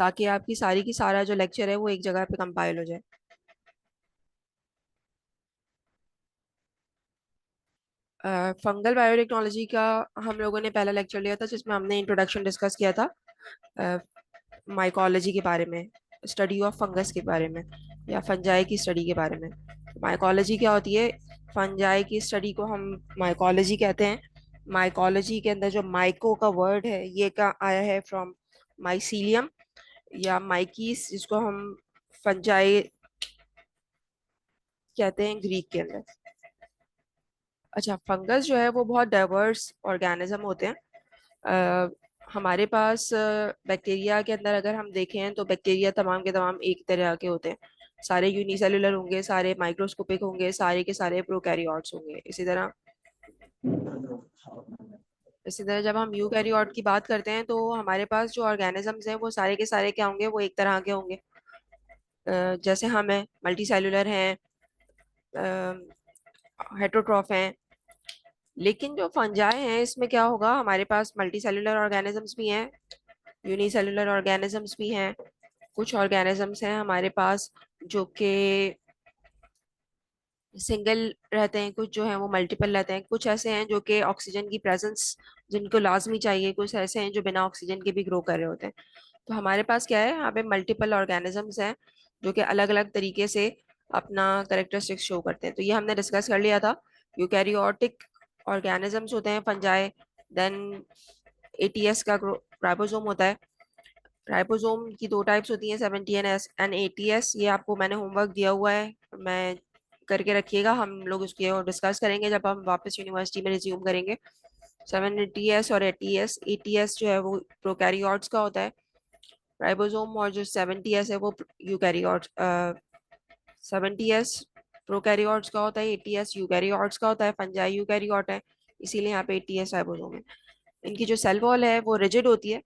ताकि आपकी सारी की सारा जो लेक्चर है वो एक जगह पे कंपाइल हो जाए। फंगल बायोटेक्नोलॉजी का हम लोगों ने पहला लेक्चर लिया था जिसमें हमने इंट्रोडक्शन डिस्कस किया था माइकोलॉजी के बारे में, स्टडी ऑफ फंगस के बारे में, या फंजाई की स्टडी के बारे में। माइकोलॉजी क्या होती है? फंजाई की स्टडी को हम माइकोलॉजी कहते हैं। माइकोलॉजी के अंदर जो माइको का वर्ड है ये का आया है फ्रॉम माइसीलियम या माइकीस, जिसको हम फंजाई कहते हैं ग्रीक के अंदर। अच्छा, फंगस जो है वो बहुत डाइवर्स ऑर्गेनिज्म होते हैं। अ, हमारे पास बैक्टीरिया के अंदर अगर हम देखें तो बैक्टीरिया तमाम के तमाम एक तरह के होते हैं। सारे यूनिसेलुलर होंगे, सारे माइक्रोस्कोपिक होंगे, सारे के सारे प्रोकैरियोट्स होंगे। इसी तरह जब हम यूकैरियोट की बात करते हैं तो हमारे पास जो ऑर्गेनिजम्स हैं वो सारे के सारे क्या होंगे? वो एक तरह के होंगे। जैसे हम हैं, मल्टी सेलुलर हैं, हेटरोट्रॉफ हैं। लेकिन जो फंजाई हैं इसमें क्या होगा? हमारे पास मल्टी सेलुलर ऑर्गेनिजम्स भी हैं, यूनिसेलुलर ऑर्गेनिजम्स भी हैं। कुछ ऑर्गेनिजम्स हैं हमारे पास जो कि सिंगल रहते हैं, कुछ जो है वो मल्टीपल रहते हैं। कुछ ऐसे हैं जो कि ऑक्सीजन की प्रेजेंस जिनको लाजमी चाहिए, कुछ ऐसे हैं जो बिना ऑक्सीजन के भी ग्रो कर रहे होते हैं। तो हमारे पास क्या है? यहाँ पे मल्टीपल ऑर्गेनिजम्स हैं जो कि अलग अलग तरीके से अपना करेक्टरिस्टिक्स शो करते हैं। तो ये हमने डिस्कस कर लिया था। यूकैरियोटिक ऑर्गेनिजम्स होते हैं फंजाई। देन एटीएस का राइबोसोम होता है। राइबोसोम की दो टाइप्स होती हैं, 70 एंड एटीएस। ये आपको मैंने होमवर्क दिया हुआ है, मैं करके रखिएगा। हम लोग उसकी और डिस्कस करेंगे जब हम वापस यूनिवर्सिटी में रिज्यूम करेंगे। 70 और एटीएस। एटीएस जो है वो प्रोकैरियोट्स का होता है राइबोसोम, और जो 70 है वो यूकैरियोट्स। 70 प्रोकैरियोट्स का होता है, एटीएस यूकैरियोट्स का होता है। फंजाई यूकैरियोट है, इसीलिए यहाँ पे एटीएस राइबोसोम है। इनकी जो सेल वॉल है वो रिजिड होती है,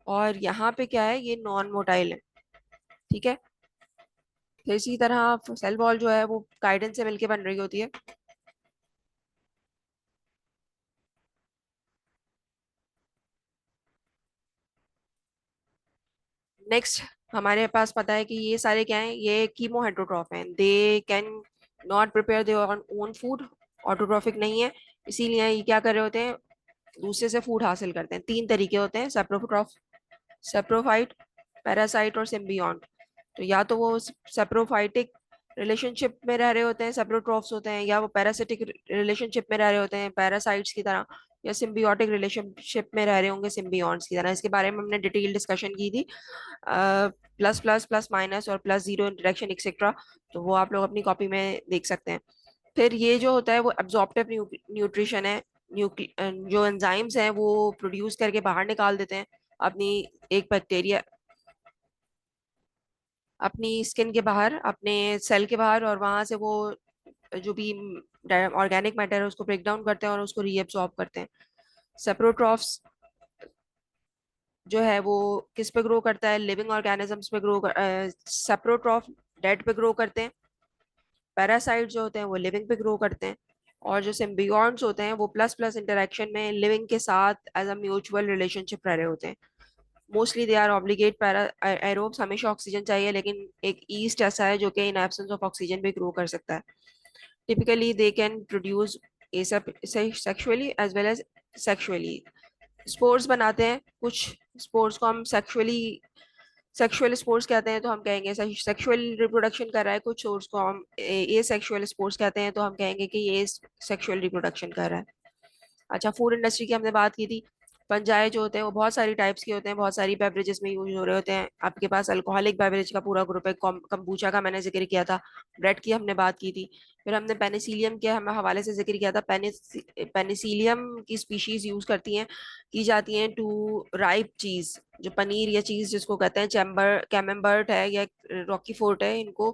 और यहाँ पे क्या है? ये नॉन मोटाइल है। ठीक है। तो इसी तरह सेल वॉल जो है वो काइटिन से मिलके बन रही होती है। नेक्स्ट, हमारे पास पता है कि ये सारे क्या हैं? ये कीमो हेटरोट्रॉफ हैं। They can not prepare their own food, autotrophic नहीं है। इसीलिए ये क्या कर रहे होते हैं? दूसरे से फूड हासिल करते हैं। तीन तरीके होते हैं: सेप्रोट्रॉफ, सेप्रोफाइट, पैरासाइट और सिम्बियोंट। तो या तो वो सेप्रोफाइटिक रिलेशनशिप में रह रहे होते हैं, सेप्रोट्रॉफ्स होते हैं, या वो पैरासिटिक रिलेशनशिप में रह रहे होते हैं, पैरासाइट्स की तरह, या सिम्बियोटिक रिलेशनशिप में रह रहे होंगे, सिम्बियोन्ट्स की तरह। इसके बारे में हमने डिटेल डिस्कशन की थी, प्लस प्लस, प्लस माइनस और प्लस जीरो इंटरेक्शन एक्सेट्रा। तो वो आप लोग अपनी कॉपी में देख सकते हैं। फिर ये जो होता है वो एब्जॉर्प्टिव न्यूट्रिशन है। जो एंजाइम्स हैं वो प्रोड्यूस करके बाहर निकाल देते हैं अपनी एक बैक्टीरिया, अपनी स्किन के बाहर, अपने सेल के बाहर, और वहां से वो जो भी ऑर्गेनिक मैटर है उसको ब्रेक डाउन करते हैं और उसको रीएब्सॉर्ब करते हैं। सेप्रोट्रॉफ्स जो है वो किस पे ग्रो करता है? लिविंग ऑर्गेनिजम्स पे ग्रो सेप्रोट्रॉफ डेड पे ग्रो करते हैं। पैरासाइट जो होते हैं वो लिविंग पे ग्रो करते हैं। और जो सिम्बियोन्ट्स होते हैं वो प्लस प्लस इंटरेक्शन में लिविंग के साथ एज अ म्यूचुअल रिलेशनशिप रह रहे होते हैं। Mostly they are obligate para aerobes, हमेशा ऑक्सीजन चाहिए, लेकिन एक ईस्ट ऐसा है जो कि इन एब्सेंस ऑफ ऑक्सीजन भी ग्रो कर सकता है। Typically they can produce sexually as well as sexually spores बनाते हैं। कुछ स्पोर्स को हम सेक्सुअल स्पोर्स कहते हैं तो हम कहेंगे सेक्सुअल रिप्रोडक्शन कर रहा है। कुछ सोर्स को हम ए सेक्सुअल स्पोर्स कहते हैं तो हम कहेंगे कि ये सेक्सुअल रिप्रोडक्शन कर रहा है। अच्छा, फूड इंडस्ट्री की हमने बात की थी। पंजाए जो होते हैं वो बहुत सारी टाइप्स के होते हैं, बहुत सारी बेवरेजेस में यूज हो रहे होते हैं। आपके पास अल्कोहलिक बेवरेज का पूरा ग्रुप है, कंबूचा का मैंने जिक्र किया था, ब्रेड की हमने बात की थी। फिर हमने पेनिसिलियम के हम हवाले से जिक्र किया था। पेनिसिलियम की स्पीशीज यूज करती हैं, की जाती हैं टू राइप चीज, जो पनीर या चीज जिसको कहते हैं, चैम्बर कैमेम्बर्ट है या रॉकी फोर्ट है, इनको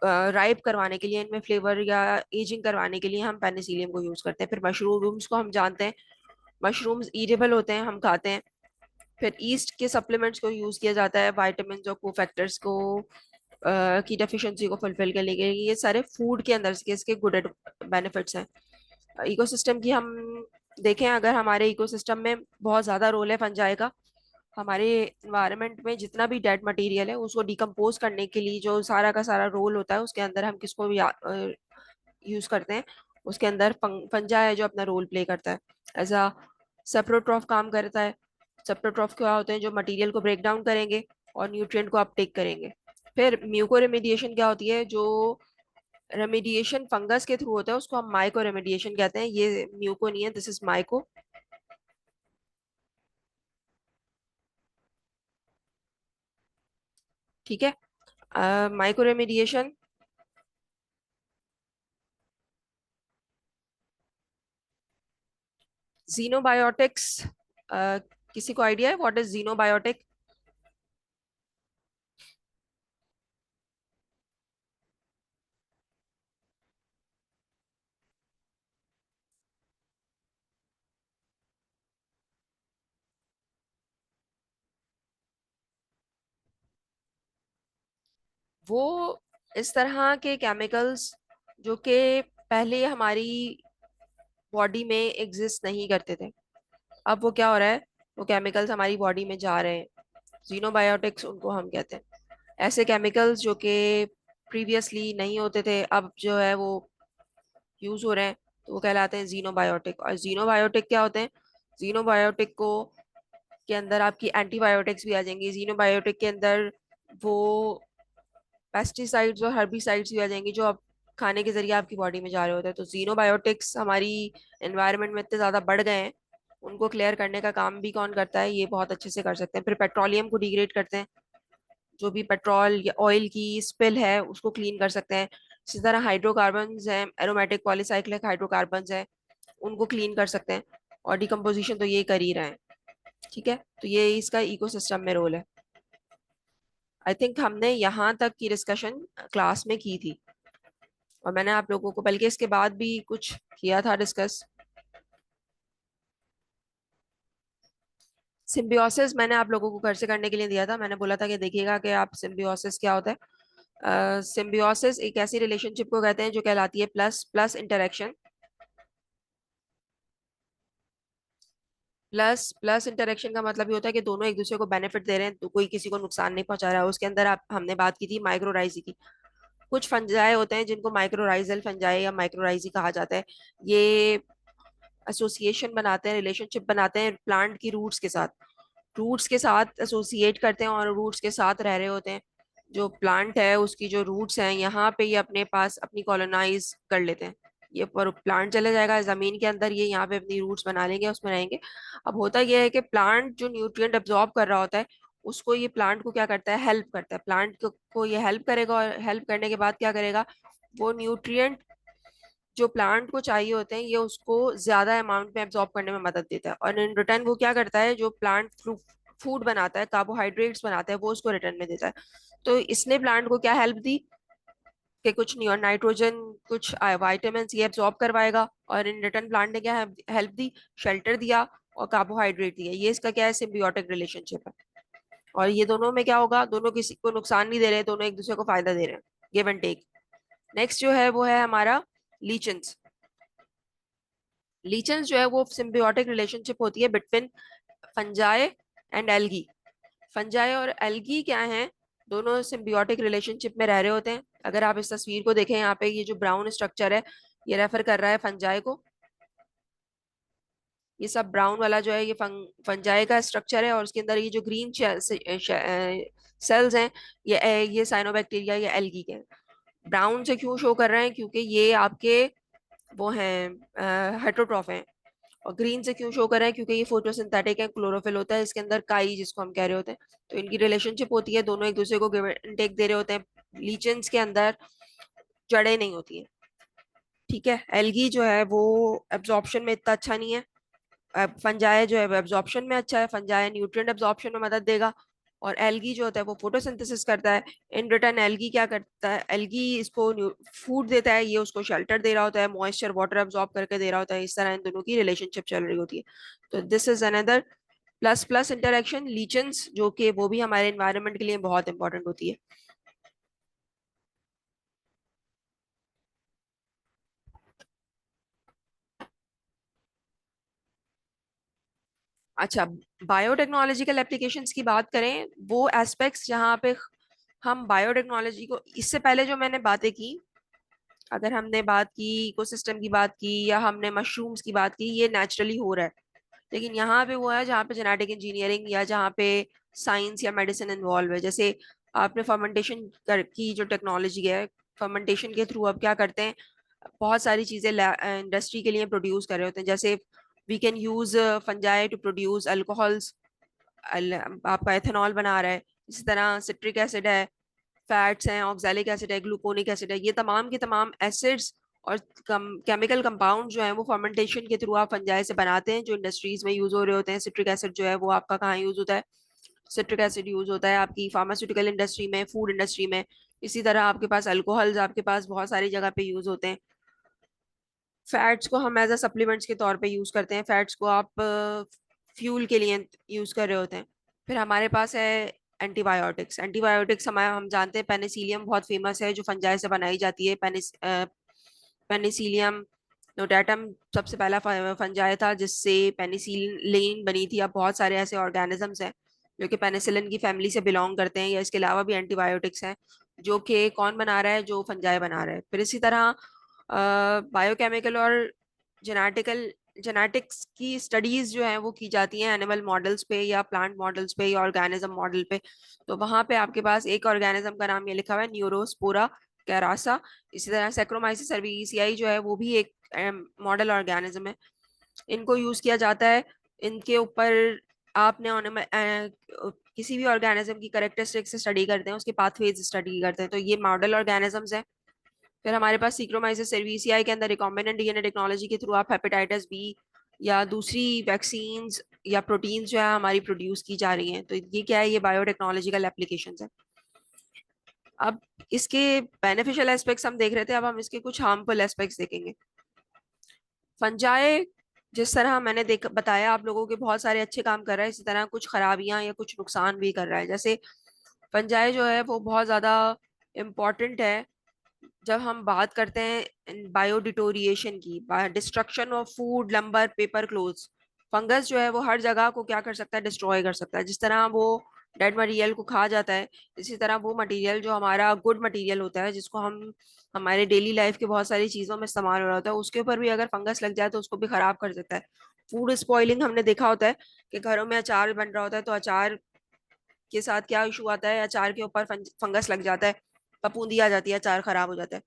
राइप करवाने के लिए, इनमें फ्लेवर या एजिंग करवाने के लिए हम पेनिसिलियम को यूज करते हैं। फिर मशरूम्स को हम जानते हैं, मशरूम्स ईटेबल होते हैं, हम खाते हैं। फिर ईस्ट के सप्लीमेंट्स को यूज किया जाता है वाइटामिन और कोफैक्टर्स को की डेफिशिएंसी को फुलफिल करने के लिए। ये सारे फूड के अंदर के इसके गुड बेनिफिट्स हैं। इकोसिस्टम की हम देखें, अगर हमारे इकोसिस्टम में बहुत ज्यादा रोल है फंजाई का, हमारे इन्वायरमेंट में जितना भी डेड मटेरियल है उसको डिकम्पोज करने के लिए जो सारा का सारा रोल होता है, उसके अंदर हम किसको यूज करते हैं, उसके अंदर फंजा है जो अपना रोल प्ले करता है। एज अ सेप्रोट्रॉफ काम करता है। सेप्रोट्रॉफ क्या होते हैं, जो मटेरियल को ब्रेक डाउन करेंगे और न्यूट्रिएंट को अपटेक करेंगे। फिर म्यूको रेमिडिएशन क्या होती है, जो रेमिडिएशन फंगस के थ्रू होता है उसको हम माइको रेमिडिएशन कहते हैं। ये म्यूको नहीं है, दिस इज माइको। ठीक है। Mycoremediation. जीनोबायोटिक्स। किसी को आइडिया है व्हाट इज जीनोबायोटिक? वो इस तरह के केमिकल्स जो कि पहले हमारी बॉडी में एग्जिस्ट नहीं करते थे, अब वो क्या हो रहा है, वो केमिकल्स हमारी बॉडी में जा रहे हैं। जीनोबायोटिक्स उनको हम कहते हैं। ऐसे केमिकल्स जो कि प्रीवियसली नहीं होते थे, अब जो है वो यूज हो रहे हैं, तो वो कहलाते हैं जीनोबायोटिक। और जीनोबायोटिक क्या होते हैं? जीनोबायोटिक को के अंदर आपकी एंटीबायोटिक्स भी आ जाएंगी। जीनोबायोटिक के अंदर वो पेस्टिसाइड्स और हर्बिसाइड्स भी आ जाएंगी जो आप खाने के जरिए आपकी बॉडी में जा रहे होते हैं। तो जीनोबायोटिक्स हमारी एनवायरनमेंट में इतने ज्यादा बढ़ गए हैं, उनको क्लियर करने का काम भी कौन करता है, ये बहुत अच्छे से कर सकते हैं। फिर पेट्रोलियम को डिग्रेड करते हैं, जो भी पेट्रोल या ऑयल की स्पिल है उसको क्लीन कर सकते हैं। इसी तरह हाइड्रोकार्बन्स हैं, एरोमेटिक पॉलीसाइक्लिक हाइड्रोकार्बन्स हैं, उनको क्लीन कर सकते हैं। और डिकम्पोजिशन तो ये कर ही रहे हैं। ठीक है, तो ये इसका इकोसिस्टम में रोल है। आई थिंक हमने यहाँ तक की डिस्कशन क्लास में की थी, और मैंने आप लोगों को बल्कि इसके बाद भी कुछ किया था डिस्कस। सिम्बियोसिस मैंने आप लोगों को घर से करने के लिए दिया था। मैंने बोला था कि देखिएगा कि आप सिम्बियोसिस क्या होता है। सिम्बियोसिस एक ऐसी रिलेशनशिप को कहते हैं जो कहलाती है plus plus interaction. Plus plus interaction का मतलब ये होता है कि दोनों एक दूसरे को बेनिफिट दे रहे हैं, तो कोई किसी को नुकसान नहीं पहुंचा रहा है। उसके अंदर आप हमने बात की थी माइक्रोराइजी की। कुछ फंजाई होते हैं जिनको माइक्रोराइजल फंजाई या माइक्रोराइजी कहा जाता है। ये एसोसिएशन बनाते हैं, रिलेशनशिप बनाते हैं प्लांट की रूट्स के साथ। रूट्स के साथ एसोसिएट करते हैं और रूट्स के साथ रह रहे होते हैं। जो प्लांट है उसकी जो रूट्स हैं यहाँ पे ये अपने पास अपनी कॉलोनाइज कर लेते हैं। ये पर प्लांट चले जाएगा जमीन के अंदर, ये यहाँ पे अपनी रूट्स बना लेंगे, उसमें रहेंगे। अब होता यह है कि प्लांट जो न्यूट्रिएंट एब्जॉर्ब कर रहा होता है, उसको ये प्लांट को क्या करता है, हेल्प करता है। प्लांट को ये हेल्प करेगा, और हेल्प करने के बाद क्या करेगा, वो न्यूट्रिएंट जो प्लांट को चाहिए होते हैं ये उसको ज्यादा अमाउंट में एब्जॉर्ब करने में मदद देता है। और इन रिटर्न वो क्या करता है, जो प्लांट फूड बनाता है, कार्बोहाइड्रेट्स बनाता है, वो उसको रिटर्न में देता है। तो इसने प्लांट को क्या हेल्प दी कि कुछ नाइट्रोजन, कुछ वाइटामिन ये एब्जॉर्ब करवाएगा, और इन रिटर्न प्लांट ने क्या हेल्प दी, शेल्टर दिया और कार्बोहाइड्रेट दिया। ये इसका क्या है, सिम्बियोटिक रिलेशनशिप है। और ये दोनों में क्या होगा, दोनों किसी को नुकसान नहीं दे रहे, दोनों एक दूसरे को फायदा दे रहे हैं। Give and take. नेक्स्ट जो है वो है हमारा लीचेंस। लीचेंस जो है वो सिम्बियोटिक रिलेशनशिप होती है between fungi and algae. Fungi और एल्गी क्या हैं, दोनों सिम्बियोटिक रिलेशनशिप में रह रहे होते हैं। अगर आप इस तस्वीर को देखें, यहाँ पे ये जो ब्राउन स्ट्रक्चर है ये रेफर कर रहा है फंजाई को। ये सब ब्राउन वाला जो है ये फंजाई का स्ट्रक्चर है, और उसके अंदर ये जो ग्रीन सेल्स हैं ये साइनोबैक्टीरिया या एल्गी के हैं। ब्राउन से क्यों शो कर रहे हैं, क्योंकि ये आपके वो हैं हेटरोट्रॉफ हैं। और ग्रीन से क्यों शो कर रहे हैं, क्योंकि ये फोटोसिंथेटिक है, क्लोरोफिल होता है इसके अंदर, काई जिसको हम कह रहे होते हैं। तो इनकी रिलेशनशिप होती है, दोनों एक दूसरे को गिव एंड टेक दे रहे होते हैं। लीचेंस के अंदर जड़ें नहीं होती हैं। ठीक है, एल्गी जो है वो एब्जॉर्प्शन में इतना अच्छा नहीं है। फंजाई जो है वो एब्जॉर्प्शन में अच्छा है, फंजाई न्यूट्रिएंट एब्जॉर्प्शन में मदद देगा। और एल्गी जो होता है वो फोटोसिंथेसिस करता है। इन रिटर्न एल्गी क्या करता है, एल्गी इसको फूड देता है, ये उसको शेल्टर दे रहा होता है, मॉइस्चर वाटर एब्जॉर्ब करके दे रहा होता है। इस तरह इन दोनों की रिलेशनशिप चल रही होती है। तो this is another plus plus interaction, lichens, जो कि वो भी हमारे एनवायरनमेंट के लिए बहुत इंपॉर्टेंट होती है। अच्छा, बायोटेक्नोलॉजिकल एप्लीकेशंस की बात करें, वो एस्पेक्ट्स जहाँ पे हम बायोटेक्नोलॉजी को, इससे पहले जो मैंने बातें की, अगर हमने बात की इकोसिस्टम की बात की या हमने मशरूम्स की बात की, ये नेचुरली हो रहा है। लेकिन यहाँ पे वो है जहाँ पे जेनेटिक इंजीनियरिंग या जहाँ पे साइंस या मेडिसिन इन्वॉल्व है। जैसे आपने फर्मेंटेशन की जो टेक्नोलॉजी है, फर्मेंटेशन के थ्रू अब क्या करते हैं, बहुत सारी चीजें इंडस्ट्री के लिए प्रोड्यूस कर रहे होते हैं। जैसे we can use fungi to produce alcohols, आपका एथेनॉल बना रहा है। इसी तरह सिट्रिक एसिड है, फैट्स हैं, ऑक्सैलिक एसिड है, ग्लूकोनिक एसिड है, ये तमाम के तमाम एसिड्स और केमिकल कंपाउंड जो है वो फर्मेंटेशन के थ्रू आप फंजाई से बनाते हैं, जो इंडस्ट्रीज में यूज हो रहे होते हैं। सिट्रिक एसिड जो है वो आपका कहाँ यूज होता है, सिट्रिक एसिड यूज होता है आपकी फार्मास्यूटिकल इंडस्ट्री में, फूड इंडस्ट्री में। इसी तरह आपके पास अल्कोहल्स आपके पास बहुत सारी जगह पे यूज होते हैं। फैट्स को हम एज अ सप्लीमेंट्स के तौर पे यूज करते हैं, फैट्स को आप फ्यूल के लिए यूज कर रहे होते हैं। फिर हमारे पास है एंटीबायोटिक्स। एंटीबायोटिक्स हम जानते हैं पेनिसिलियम बहुत फेमस है, जो फंजाई से बनाई जाती है। पेनिसिलियम नोटाटम सबसे पहला फंजाई था जिससे पेनिसिलिन बनी थी। अब बहुत सारे ऐसे ऑर्गेनिजम्स हैं जो कि पेनिसिलिन की फैमिली से बिलोंग करते हैं, या इसके अलावा भी एंटीबायोटिक्स हैं जो कि कौन बना रहा है, जो फंजाई बना रहा है। फिर इसी तरह बायोकेमिकल और जेनेटिकल जेनेटिक्स की स्टडीज जो है वो की जाती हैं एनिमल मॉडल्स पे या प्लांट मॉडल्स पे या ऑर्गेनिज्म मॉडल पे। तो वहां पे आपके पास एक ऑर्गेनिज्म का नाम ये लिखा हुआ है, न्यूरोस्पोरा कैरासा। इसी तरह सेक्रोमाइसिस सर्वीसियाई जो है वो भी एक मॉडल ऑर्गेनिज्म है। इनको यूज किया जाता है। इनके ऊपर आपने किसी भी ऑर्गेनिज्म की कैरेक्टरिस्टिक्स स्टडी करते हैं, उसके पाथवेज स्टडी करते हैं, तो ये मॉडल ऑर्गेनिजम्स हैं। फिर हमारे पास सीक्रोमाइसिस सेरेविसियाई के अंदर रिकॉम्बिनेंट डीएनए टेक्नोलॉजी के थ्रू आप हेपेटाइटिस बी या दूसरी वैक्सीन्स या प्रोटीन्स जो है हमारी प्रोड्यूस की जा रही हैं। तो ये क्या है, ये बायोटेक्नोलॉजिकल एप्लीकेशंस है। अब इसके बेनिफिशियल एस्पेक्ट्स हम देख रहे थे, अब हम इसके कुछ हार्मफुल एस्पेक्ट्स देखेंगे। फंजाई, जिस तरह मैंने बताया आप लोगों के, बहुत सारे अच्छे काम कर रहा है, इसी तरह कुछ खराबियां या कुछ नुकसान भी कर रहा है। जैसे फंजाई जो है वो बहुत ज्यादा इम्पोर्टेंट है जब हम बात करते हैं बायो डिटोरिएशन की, destruction of food, lumbar, paper, clothes. Fungus जो है वो हर जगह को क्या कर सकता है, डिस्ट्रॉय कर सकता है। जिस तरह वो डेड मटेरियल को खा जाता है, इसी तरह वो मटेरियल जो हमारा गुड मटेरियल होता है, जिसको हम हमारे डेली लाइफ के बहुत सारी चीजों में इस्तेमाल हो रहा होता है, उसके ऊपर भी अगर फंगस लग जाए तो उसको भी खराब कर सकता है। फूड स्पॉइलिंग हमने देखा होता है कि घरों में अचार बन रहा होता है, तो अचार के साथ क्या इशू आता है, अचार के ऊपर फंगस लग जाता है, फफूंदी आ जाती है, अचार खराब हो जाता है।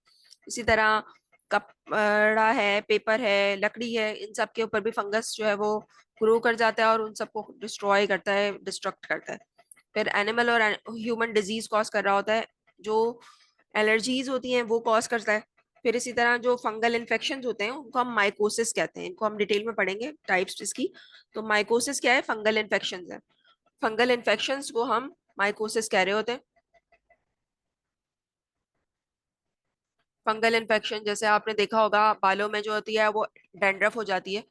इसी तरह कपड़ा है, पेपर है, लकड़ी है, इन सब के ऊपर भी फंगस जो है वो ग्रो कर जाता है और उन सबको डिस्ट्रॉय करता है, डिस्ट्रक्ट करता है। फिर एनिमल और ह्यूमन डिजीज कॉज कर रहा होता है, जो एलर्जीज होती हैं वो कॉज करता है। फिर इसी तरह जो फंगल इन्फेक्शंस होते हैं उनको हम माइकोसिस कहते हैं, इनको हम डिटेल में पढ़ेंगे टाइप्स इसकी। तो माइकोसिस क्या है, फंगल इन्फेक्शंस है। फंगल इन्फेक्शंस को हम माइकोसिस कह रहे होते हैं। फंगल इन्फेक्शन जैसे आपने देखा होगा बालों में जो होती है वो डैंड्रफ हो जाती है,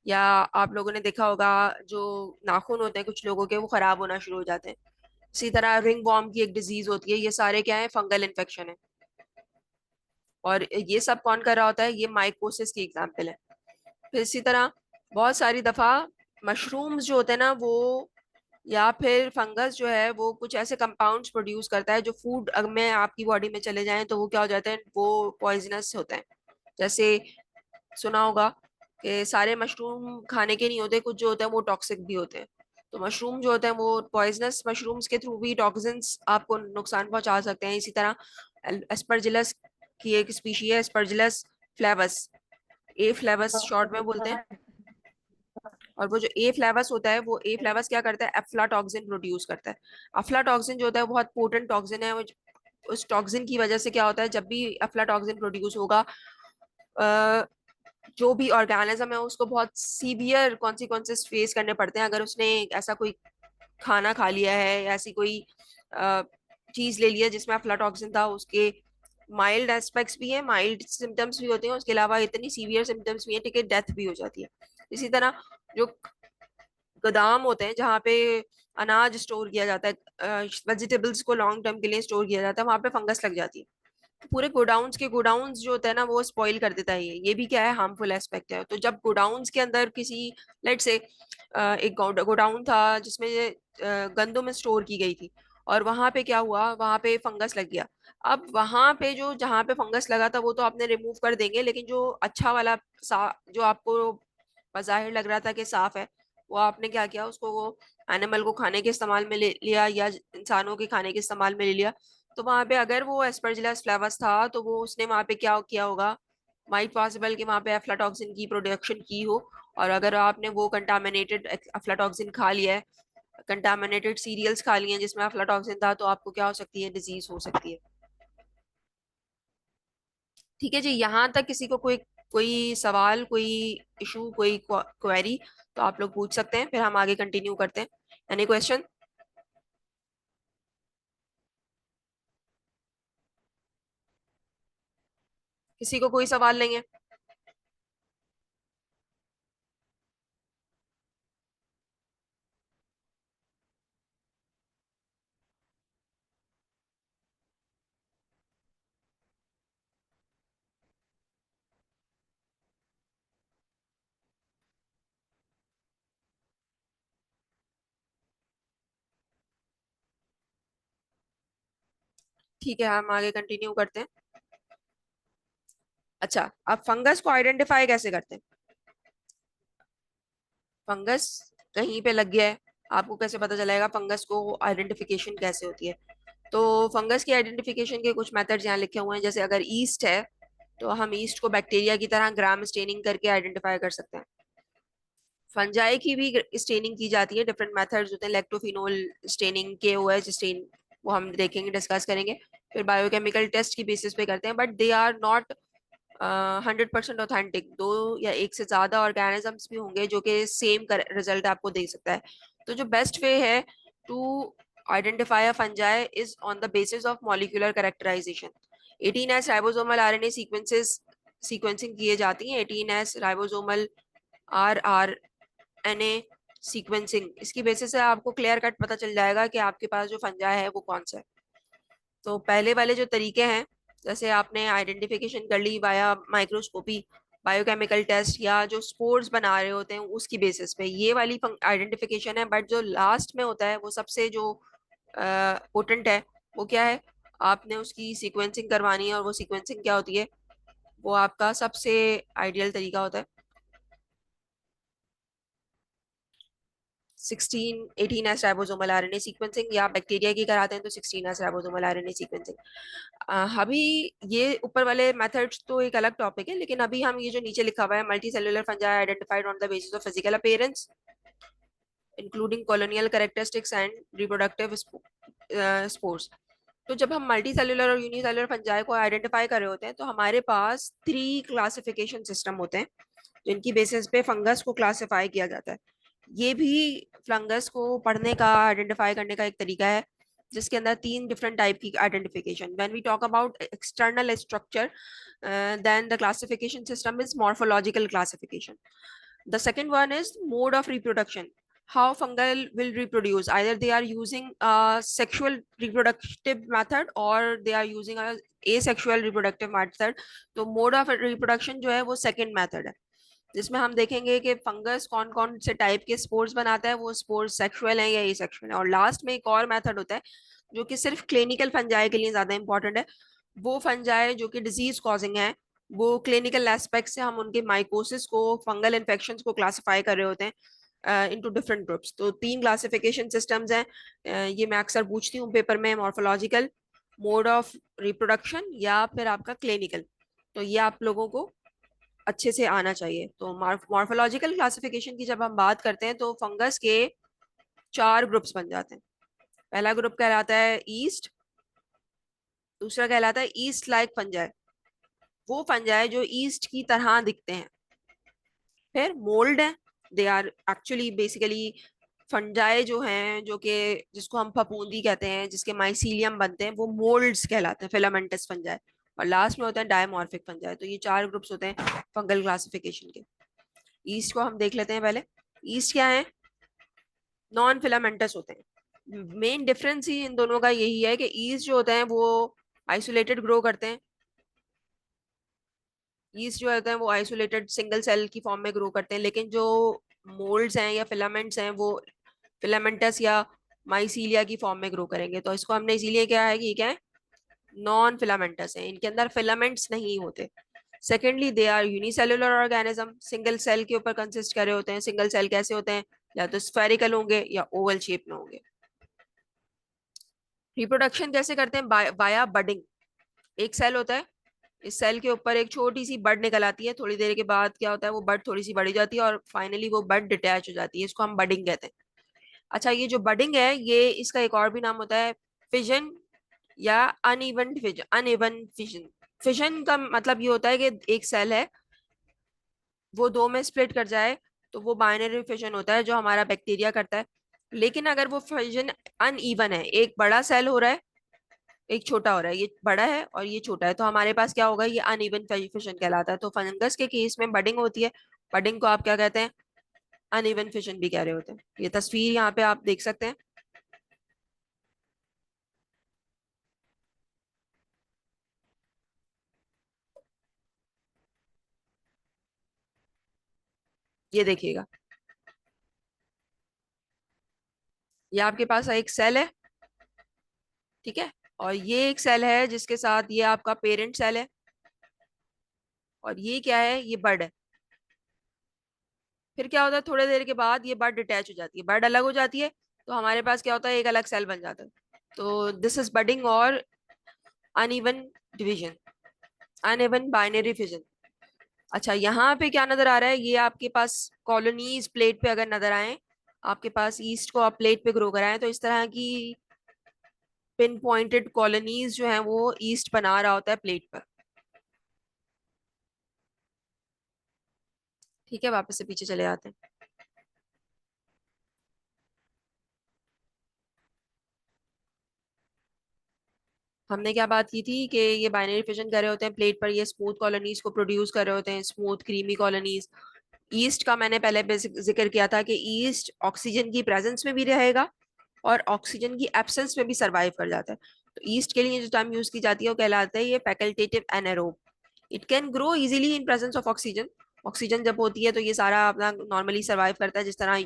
या आप लोगों ने देखा होगा जो नाखून होते हैं कुछ लोगों के वो खराब होना शुरू हो जाते हैं। इसी तरह रिंग वॉर्म की एक डिजीज होती है, ये सारे क्या है, फंगल इन्फेक्शन है। और ये सब कौन कर रहा होता है, ये माइकोसिस की एग्जाम्पल है। फिर इसी तरह बहुत सारी दफा मशरूम्स जो होते हैं ना वो, या फिर फंगस जो है वो कुछ ऐसे कंपाउंड्स प्रोड्यूस करता है जो फूड में आपकी बॉडी में चले जाएं तो वो क्या हो जाते हैं, वो पॉइजनस होते हैं। जैसे सुना होगा कि सारे मशरूम खाने के नहीं होते, कुछ जो होते हैं वो टॉक्सिक भी होते हैं। तो मशरूम जो होते हैं वो पॉइजनस मशरूम्स के थ्रू भी टॉक्सिन्स आपको नुकसान पहुंचा सकते हैं। इसी तरह एस्परजिलस की एक स्पीशी है, एस्परजिलस फ्लेवस, ए फ्लेवस शॉर्ट में बोलते हैं। और वो जो ए फ्लेवस होता है, वो ए फ्लेवस क्या करता है, एफ्लाटॉक्सिन प्रोड्यूस करता है। अफ्लाटॉक्सिन जो होता है बहुत पोटेंट टॉक्सिन है। उस टॉक्सिन की वजह से क्या होता है, जब भी अफ्लाटॉक्सिन प्रोड्यूस होगा, जो भी ऑर्गेनिज्म है उसको बहुत सीवियर कॉन्सिक्वेंसेस फेस करने पड़ते हैं। अगर उसने ऐसा कोई खाना खा लिया है या ऐसी कोई चीज ले लिया जिसमें अफ्लाटॉक्सिन था, उसके माइल्ड एस्पेक्ट्स भी हैं, माइल्ड सिम्टम्स भी होते हैं, उसके अलावा इतनी सीवियर सिम्टम्स भी हैं कि डेथ भी हो जाती है। इसी तरह जो गोदाम होते हैं जहाँ पे अनाज स्टोर किया जाता है, वेजिटेबल्स को लॉन्ग टर्म के लिए स्टोर किया जाता है, वहां पे फंगस लग जाती है। तो पूरे गोडाउन्स जो होता है ना वो स्पॉइल कर देता है। ये भी क्या है, हार्मफुल एस्पेक्ट है। तो जब गोडाउन्स के अंदर किसी, लेट से एक गोडाउन था जिसमें ये गंदों में स्टोर की गई थी, और वहां पे क्या हुआ, वहां पे फंगस लग गया। अब वहां पे जो जहां पे फंगस लगा था वो तो आपने रिमूव कर देंगे, लेकिन जो अच्छा वाला जो आपको बज़ाहिर लग रहा था कि साफ है, वो आपने क्या किया, उसको वो एनिमल को खाने के इस्तेमाल में ले लिया या इंसानों के खाने के इस्तेमाल में ले लिया। तो वहां पे अगर वो एस्परजिलस फ्लेवर्स था तो वो उसने वहां पे क्या किया होगा, माइट पॉसिबल कि वहां पे अफ्लाटॉक्सिन की प्रोडक्शन की हो। और अगर आपने वो कंटामिनेटेड अफ्लाटॉक्सिन खा लिया है, कंटामिनेटेड सीरियल्स खा लिए हैं जिसमें अफ्लाटॉक्सिन था, तो आपको क्या हो सकती है, डिजीज हो सकती है। ठीक है जी, यहाँ तक किसी को कोई कोई सवाल, कोई इशू, कोई क्वेरी, तो आप लोग पूछ सकते हैं, फिर हम आगे कंटिन्यू करते हैं। Any question? किसी को कोई सवाल नहीं है? ठीक है, हम आगे कंटिन्यू करते हैं। अच्छा, आप फंगस को आइडेंटिफाई कैसे करते हैं? फंगस कहीं पे लग गया है, आपको कैसे पता चलेगा? फंगस को आइडेंटिफिकेशन कैसे होती है? तो फंगस की आइडेंटिफिकेशन के कुछ मेथड्स यहाँ लिखे हुए हैं। जैसे अगर ईस्ट है, तो हम ईस्ट को बैक्टीरिया की तरह ग्राम स्टेनिंग करके आइडेंटिफाई कर सकते हैं। फंजाई की भी स्टेनिंग की जाती है, डिफरेंट मेथड्स होते हैं, लैक्टोफिनोल स्टेनिंग, KOH स्टेन, वो हम देखेंगे, डिस्कस करेंगे। फिर बायोकेमिकल टेस्ट की बेसिस पे करते हैं, but they are not 100% authentic. दो या एक से ज्यादा ऑर्गेनिजम्स भी होंगे जो कि सेम रिजल्ट आपको दे सकता है। तो जो बेस्ट वे है to identify a fungi is on the basis of molecular characterization. 18S ribosomal RNA sequencing किए जाती है। 18S राइबोसोमल RNA सीक्वेंसिंग, इसकी बेसिस से आपको क्लियर कट पता चल जाएगा कि आपके पास जो फंजाई है वो कौन सा है। तो पहले वाले जो तरीके हैं, जैसे आपने आइडेंटिफिकेशन कर ली वाया माइक्रोस्कोपी, बायोकेमिकल टेस्ट, या जो स्पोर्स बना रहे होते हैं उसकी बेसिस पे, ये वाली आइडेंटिफिकेशन है। बट जो लास्ट में होता है वो सबसे जो पोटेंट है, वो क्या है, आपने उसकी सीक्वेंसिंग करवानी है। और वो सीक्वेंसिंग क्या होती है, वो आपका सबसे आइडियल तरीका होता है 16 18S राइबोसोमल RNA सीक्वेंसिंग, या बैक्टीरिया की कराते हैं तो 16S राइबोसोमल RNA सीक्वेंसिंग। अभी ये ऊपर वाले मेथड्स तो एक अलग टॉपिक है, लेकिन अभी हम ये जो नीचे लिखा हुआ है, multi cellular fungi identified on the basis of physical appearance including colonial characteristics and reproductive spores. तो जब हम मल्टी सेलुलर और यूनिसेलुलर फंजाई को आइडेंटिफाई कर रहे होते हैं, तो हमारे पास 3 क्लासिफिकेशन सिस्टम होते हैं जिनकी बेसिस पे फंगस को क्लासिफाई किया जाता है। ये भी फंगस को पढ़ने का, आइडेंटिफाई करने का एक तरीका है, जिसके अंदर 3 डिफरेंट टाइप की identification. When we talk about external structure, then the classification system is morphological classification. The second one is mode of reproduction. How fungal will reproduce? Either they are using a sexual reproductive method or they are using a asexual reproductive method. तो mode of reproduction जो है वो second method है, जिसमें हम देखेंगे कि fungus कौन कौन से टाइप के स्पोर्स बनाता है, वो स्पोर्स सेक्सुअल है या एसेक्सुअल है। और लास्ट में एक और मेथड होता है जो कि सिर्फ क्लिनिकल फंजाई के लिए ज्यादा इंपॉर्टेंट है। वो फंजाई जो कि डिजीज कॉजिंग है, वो क्लिनिकल एस्पेक्ट से हम उनके माइकोसिस को, फंगल इन्फेक्शंस को क्लासिफाई कर रहे होते हैं इनटू डिफरेंट ग्रुप्स। तो 3 क्लासिफिकेशन सिस्टम्स हैं। ये मैं अक्सर पूछती हूँ पेपर में, मॉर्फोलॉजिकल, मोड ऑफ रिप्रोडक्शन, या फिर आपका क्लिनिकल। तो ये आप लोगों को अच्छे से आना चाहिए। तो मॉर्फोलॉजिकल क्लासिफिकेशन की जब हम बात करते हैं, तो फंगस के 4 ग्रुप्स बन जाते हैं। पहला ग्रुप कहलाता है ईस्ट, दूसरा कहलाता है ईस्ट लाइक फंजाई, वो फंजाई जो ईस्ट की तरह दिखते हैं। फिर मोल्ड है, they are actually basically fungi जो हैं, जो कि जिसको हम फफूंदी कहते हैं, जिसके माइसीलियम बनते हैं, वो मोल्ड्स कहलाते हैं, फिलामेंटस फंजाई। और लास्ट में होता है डायमॉर्फिक फंजाई। तो ये 4 ग्रुप्स होते हैं फंगल क्लासिफिकेशन के। ईस्ट को हम देख लेते हैं पहले। ईस्ट क्या है? नॉन फिलामेंटस होते हैं। मेन डिफरेंस ही इन दोनों का यही है कि ईस्ट जो होते हैं वो आइसोलेटेड ग्रो करते हैं। ईस्ट जो होते हैं वो आइसोलेटेड सिंगल सेल की फॉर्म में ग्रो करते हैं, लेकिन जो मोल्ड्स हैं या फिलामेंट्स हैं वो फिलामेंटस या माइसीलिया की फॉर्म में ग्रो करेंगे। तो इसको हमने इसीलिए क्या है कि क्या है, नॉन फिलामेंटस है, इनके अंदर फिलामेंट्स नहीं होते। Secondly they are unicellular organism, single cell के ऊपर कंसिस्ट कर रहे होते हैं। सिंगल सेल कैसे होते हैं, या तो स्फेरिकल होंगे या ओवल शेप में होंगे। रिप्रोडक्शन कैसे करते हैं, वाया बडिंग। एक सेल होता है, इस सेल के ऊपर एक छोटी सी बड निकल आती है, थोड़ी देर के बाद क्या होता है वो बड थोड़ी सी बड़ी जाती है और फाइनली वो बड डिटैच हो जाती है, इसको हम बडिंग कहते हैं। अच्छा, ये जो बडिंग है ये इसका एक और भी नाम होता है फिजन या अनइवन फिजन। फिजन का मतलब ये होता है कि एक सेल है वो दो में स्प्लिट कर जाए, तो वो बाइनरी फिजन होता है जो हमारा बैक्टीरिया करता है। लेकिन अगर वो फिजन अनइवन है, एक बड़ा सेल हो रहा है एक छोटा हो रहा है, ये बड़ा है और ये छोटा है, तो हमारे पास क्या होगा, ये अनइवन फिशन कहलाता है। तो फंगस के केस में बडिंग होती है, बडिंग को आप क्या कहते हैं, अनइवन फिशन भी कह रहे होते हैं। ये तस्वीर यहाँ पे आप देख सकते हैं, ये देखिएगा। ये आपके पास एक सेल है, ठीक है, और ये एक सेल है जिसके साथ ये आपका पेरेंट सेल है, और ये क्या है, ये बड है। फिर क्या होता है, थोड़ी देर के बाद ये बड डिटैच हो जाती है, बड अलग हो जाती है, तो हमारे पास क्या होता है, एक अलग सेल बन जाता है। तो दिस इज बडिंग और uneven division, uneven binary fission. अच्छा, यहाँ पे क्या नजर आ रहा है, ये आपके पास कॉलोनीज प्लेट पे अगर नजर आए, आपके पास ईस्ट को आप प्लेट पे ग्रो कराएं तो इस तरह की पिन पॉइंटेड कॉलोनीज जो हैं वो ईस्ट बना रहा होता है प्लेट पर। ठीक है, वापस से पीछे चले आते हैं। हमने क्या बात की थी कि ये बाइनरी फिजन कर रहे होते हैं प्लेट पर, ये स्मूथ कॉलोनीज को प्रोड्यूस कर रहे होते हैं, स्मूथ क्रीमी कॉलोनीज। ईस्ट का मैंने पहले जिक्र किया था कि ईस्ट ऑक्सीजन की प्रेजेंस में भी रहेगा और ऑक्सीजन की एब्सेंस में भी सरवाइव कर जाता है। तो ईस्ट के लिए जो टर्म यूज की जाती है वो कहलाता है ये facultative anaerobe. It can grow easily in presence of oxygen. Oxygen जब होती है तो ये सारा अपना नॉर्मली सरवाइव करता है, जिस तरह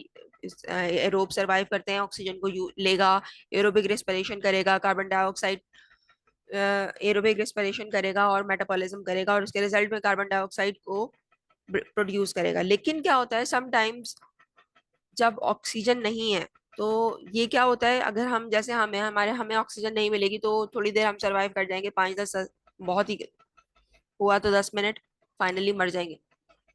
एरोब सरवाइव करते हैं, ऑक्सीजन को लेगा, एरोबिक रेस्पिरेशन करेगा, कार्बन डाइऑक्साइड एरोबिक रेस्पिरेशन करेगा और मेटाबॉलिज्म करेगा, और उसके रिजल्ट में कार्बन डाइऑक्साइड को प्रोड्यूस करेगा। लेकिन क्या होता है, समटाइम्स जब ऑक्सीजन नहीं है तो ये क्या होता है, अगर हम जैसे हमें ऑक्सीजन नहीं मिलेगी तो थोड़ी देर हम सरवाइव कर जाएंगे, 5-10, बहुत ही हुआ तो 10 मिनट, फाइनली मर जाएंगे।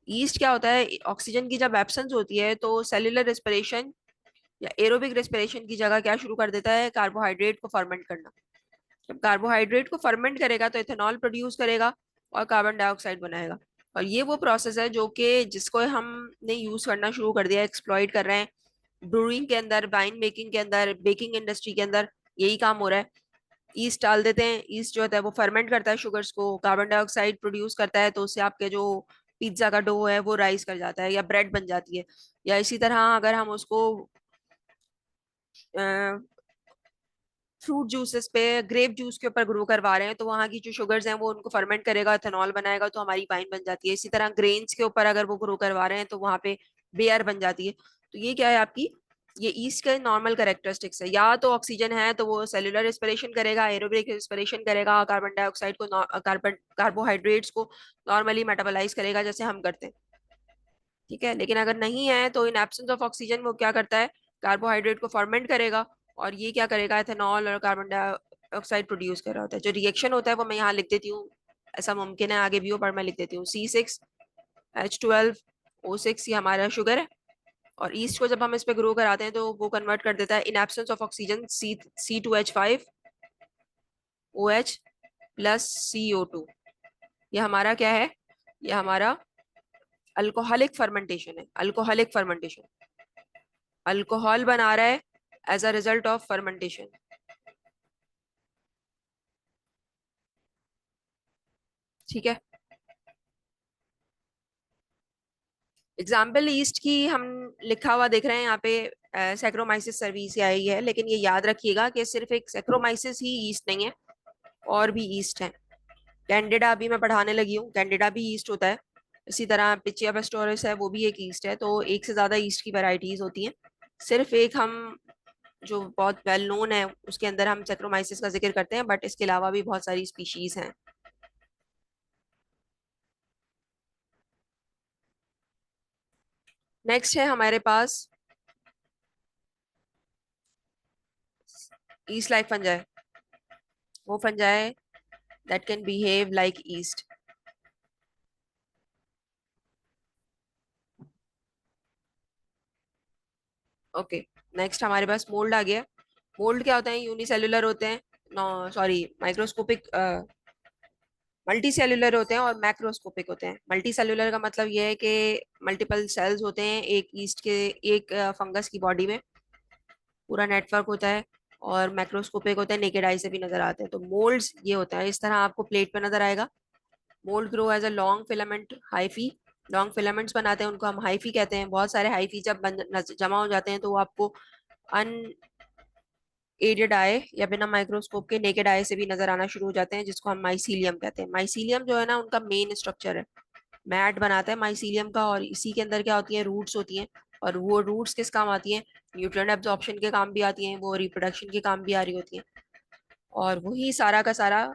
ईस्ट क्या होता है, ऑक्सीजन की जब एब्सेंस होती है तो सेल्यूलर रेस्पिरेशन या एरोबिक रेस्पिरेशन की जगह क्या शुरू कर देता है, कार्बोहाइड्रेट को फर्मेंट करना। जब कार्बोहाइड्रेट को फर्मेंट करेगा तो इथेनॉल प्रोड्यूस करेगा और कार्बन डाइऑक्साइड बनाएगा। और ये वो प्रोसेस है जो कि जिसको हमने यूज करना शुरू कर दिया, एक्सप्लॉइट कर रहे हैं ब्रूइंग के अंदर, वाइन मेकिंग के अंदर, बेकिंग इंडस्ट्री के अंदर, यही काम हो रहा है। ईस्ट डाल देते हैं, ईस्ट जो होता है वो फर्मेंट करता है शुगर्स को, कार्बन डाइऑक्साइड प्रोड्यूस करता है, तो उससे आपके जो पिज्जा का डो है वो राइज कर जाता है या ब्रेड बन जाती है। या इसी तरह अगर हम उसको फ्रूट जूसेस पे, ग्रेप जूस के ऊपर ग्रो करवा रहे हैं, तो वहाँ की जो शुगर्स हैं वो उनको फर्मेंट करेगा, इथेनॉल बनाएगा, तो हमारी वाइन बन जाती है। इसी तरह ग्रेन्स के ऊपर अगर वो ग्रो करवा रहे हैं तो वहाँ पे बेयर बन जाती है। तो ये क्या है आपकी, ये ईस्ट के नॉर्मल कैरेक्टरिस्टिक्स है। या तो ऑक्सीजन है तो वो सेलुलर रेस्पिरेशन करेगा, एरोबिक रेस्पिरेशन करेगा, कार्बन डाइऑक्साइड को, कार्बोहाइड्रेट्स को नॉर्मली मेटाबोलाइज करेगा जैसे हम करते हैं। ठीक है, लेकिन अगर नहीं है तो इन एब्सेंस ऑफ ऑक्सीजन वो क्या करता है, कार्बोहाइड्रेट को फर्मेंट करेगा और ये क्या करेगा, इथेनॉल और कार्बन डाइऑक्साइड प्रोड्यूस कर रहा होता है। जो रिएक्शन होता है वो मैं यहाँ लिख देती हूँ, ऐसा मुमकिन है आगे भी हो, पर मैं लिख देती हूँ। C6H12O6 ये हमारा शुगर है, और ईस्ट को जब हम इस पे ग्रो कराते हैं तो वो कन्वर्ट कर देता है इन एब्सेंस ऑफ ऑक्सीजन C2H5OH+CO2। ये हमारा क्या है, ये हमारा अल्कोहलिक फर्मेंटेशन है, अल्कोहलिक फर्मेंटेशन, अल्कोहल बना रहा है as a result of fermentation. ठीक है, एग्जाम्पल ईस्ट की हम लिखा हुआ देख रहे हैं यहाँ पे, सैक्रोमाइसिस सर्विस आई है, लेकिन ये याद रखिएगा कि सिर्फ एक सैक्रोमाइसिस ही ईस्ट नहीं है, और भी ईस्ट है। कैंडिडा अभी मैं पढ़ाने लगी हूँ, कैंडिडा भी ईस्ट होता है। इसी तरह पिचिया पेस्टोरिस है, वो भी एक ईस्ट है। तो एक से ज्यादा ईस्ट की वैरायटीज होती हैं। सिर्फ एक हम जो बहुत वेल नोन है उसके अंदर हम सैक्रोमाइसिस का जिक्र करते हैं, बट इसके अलावा भी बहुत सारी स्पीशीज हैं। नेक्स्ट है हमारे पास ईस्ट लाइक फंजाई। वो fungi that can behave like east. Okay, next हमारे पास मोल्ड आ गया। मोल्ड क्या होता है? यूनिसेल्युलर होते हैं, no sorry, microscopic, multi cellular होते हैं और मैक्रोस्कोपिक होते हैं। मल्टी सेल्युलर का मतलब यह है कि मल्टीपल सेल्स होते हैं एक ईस्ट के, एक फंगस की बॉडी में, पूरा नेटवर्क होता है। और मैक्रोस्कोपिक होते हैं, नेकेड आई से भी नजर आते हैं। तो मोल्ड्स ये होता है, इस तरह आपको प्लेट पे नजर आएगा। Mould grow as a long filament hyphae. Long filaments बनाते हैं, उनको हम हाइफी कहते हैं। बहुत सारे हाइफी जब जमा हो जाते हैं तो वो आपको एडेड आई या बिना माइक्रोस्कोप के नेकेड आई से भी नजर आना शुरू हो जाते हैं, जिसको हम माइसीलियम कहते हैं। माइसीलियम जो है ना, उनका मेन स्ट्रक्चर है, मैट बनाता है माइसीलियम का। और इसी के अंदर क्या होती है? रूट्स होती हैं। और वो रूट्स किस काम आती हैं? न्यूट्रिएंट एब्जॉर्प्शन के काम भी आती हैं, वो रिप्रोडक्शन के काम भी आ रही होती हैं। और वही सारा का सारा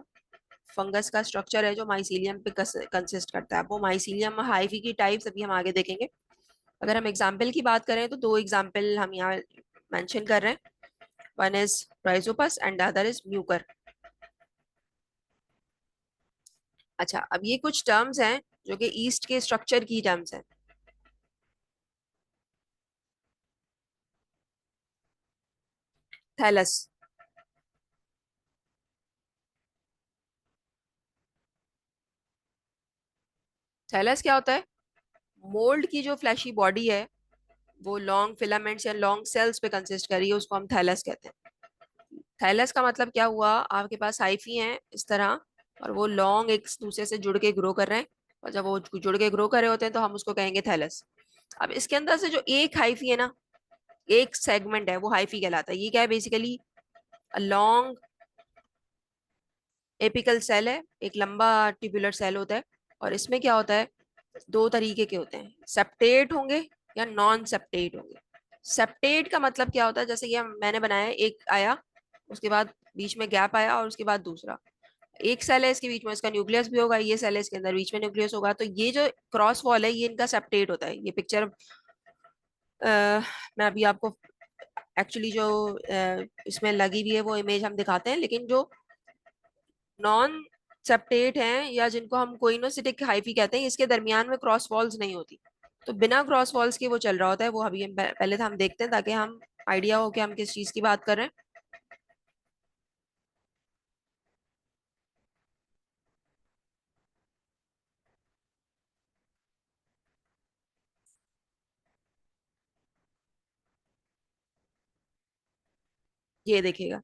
फंगस का स्ट्रक्चर है जो माइसीलियम पे कंसिस्ट करता है। वो माइसीलियम हाइफी की टाइप्स अभी हम आगे देखेंगे। अगर हम एग्जाम्पल की बात करें तो दो एग्जाम्पल हम यहाँ मेंशन कर रहे हैं। One is rhizopus and the other is Mucor. अच्छा, अब ये कुछ टर्म्स हैं जो कि ईस्ट के स्ट्रक्चर की टर्म्स हैं। थैलस। थैलस क्या होता है? मोल्ड की जो फ्लैशी बॉडी है वो लॉन्ग फिलामेंट्स या लॉन्ग सेल्स पे कंसिस्ट कर रही है, उसको हम थैलस कहते हैं। थैलस का मतलब क्या हुआ? आपके पास हाइफी हैं इस तरह, और वो लॉन्ग एक दूसरे से जुड़ के ग्रो कर रहे हैं। और जब वो जुड़ के ग्रो कर रहे होते हैं तो हम उसको कहेंगे थैलस। अब इसके अंदर से जो एक हाइफी है ना, एक सेगमेंट है, वो हाइफी कहलाता है। ये क्या है? बेसिकली लॉन्ग एपिकल सेल है, एक लंबा ट्यूबुलर सेल होता है। और इसमें क्या होता है? दो तरीके के होते हैं, सेप्टेट होंगे या नॉन सेप्टेट होंगे। सेप्टेट का मतलब क्या होता है? जैसे ये मैंने बनाया है, एक आया, उसके बाद बीच में गैप आया, और उसके बाद दूसरा। एक सेल है इसके बीच में, इसका न्यूक्लियस भी होगा, ये सेल है इसके अंदर, बीच में न्यूक्लियस होगा। तो ये जो क्रॉस वॉल है, ये इनका सेप्टेट होता है। ये पिक्चर मैं अभी आपको एक्चुअली जो इसमें लगी हुई है वो इमेज हम दिखाते हैं। लेकिन जो नॉन सेप्टेट हैं या जिनको हम कोइनोसिटिक हाइफी कहते हैं, इसके दरमियान में क्रॉस वॉल्स नहीं होती। तो बिना क्रॉस वॉल्स के वो चल रहा होता है। वो अभी पहले तो हम देखते हैं ताकि हम आइडिया हो कि हम किस चीज की बात कर रहे हैं। ये देखिएगा,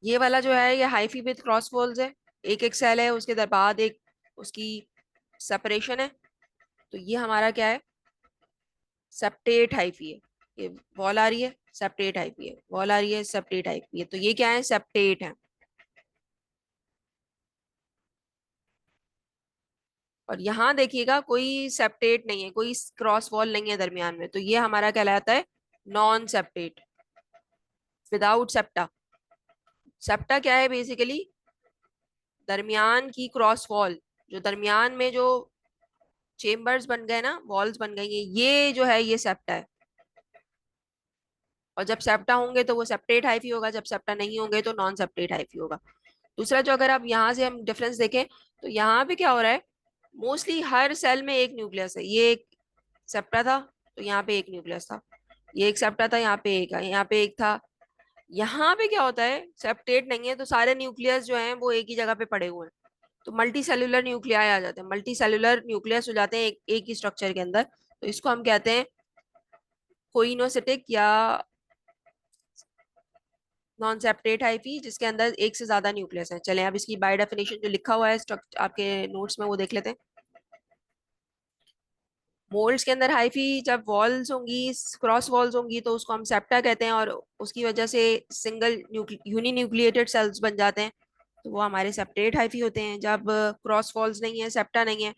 ये वाला जो है ये हाइफी विद क्रॉस वॉल्स है। एक एक सेल है, उसके बाद एक उसकी सेपरेशन है। तो ये हमारा क्या है? सेप्टेट हाइफी है। ये वॉल आ रही है, सेप्टेट हाइफी है, वॉल आ रही है, सेप्टेट हाइफी है। तो ये क्या है? सेप्टेट है। और यहाँ देखिएगा कोई सेप्टेट नहीं है, कोई क्रॉस वॉल नहीं है दरमियान में। तो ये हमारा कहलाता है non septate, without septa. Septa क्या है? बेसिकली दरमियान की क्रॉस वॉल, जो दरमियान में जो चेम्बर्स बन गए ना, वॉल्स बन गई हैं, ये जो है ये सेप्टा है। और जब सेप्टा होंगे तो वो सेप्टेट हाइफी होगा, जब सेप्टा नहीं होंगे तो नॉन सेप्टेट हाइफी होगा। दूसरा, जो अगर आप यहाँ से हम डिफरेंस देखें तो यहाँ पे क्या हो रहा है? मोस्टली हर सेल में एक न्यूक्लियस है। ये एक सेप्टा था तो यहाँ पे एक न्यूक्लियस था। ये एक सेप्टा था, यहाँ पे एक है, यहाँ पे एक था। यहाँ पे क्या होता है? सेप्टेट नहीं है तो सारे न्यूक्लियस जो हैं वो एक ही जगह पे पड़े हुए हैं। तो मल्टी सेल्युलर न्यूक्लियाई आ जाते हैं, मल्टी सेल्युलर न्यूक्लियस हो जाते हैं एक ही स्ट्रक्चर के अंदर। तो इसको हम कहते हैं कोइनोसिटिक या नॉन सेप्टेट हाइफी, जिसके अंदर एक से ज्यादा न्यूक्लियस है। चलें अब इसकी बाय डेफिनेशन जो लिखा हुआ है स्ट्रक्चर आपके नोट्स में, वो देख लेते हैं। मोल्ड्स के अंदर हाइफी जब वॉल्स होंगी, क्रॉस वॉल्स होंगी, तो उसको हम सेप्टा कहते हैं। और उसकी वजह से सिंगल यूनी न्यूक्लिएटेड सेल्स बन जाते हैं, तो वो हमारे सेप्टेट हाइफी होते हैं। जब क्रॉस वॉल्स नहीं है, सेप्टा नहीं है,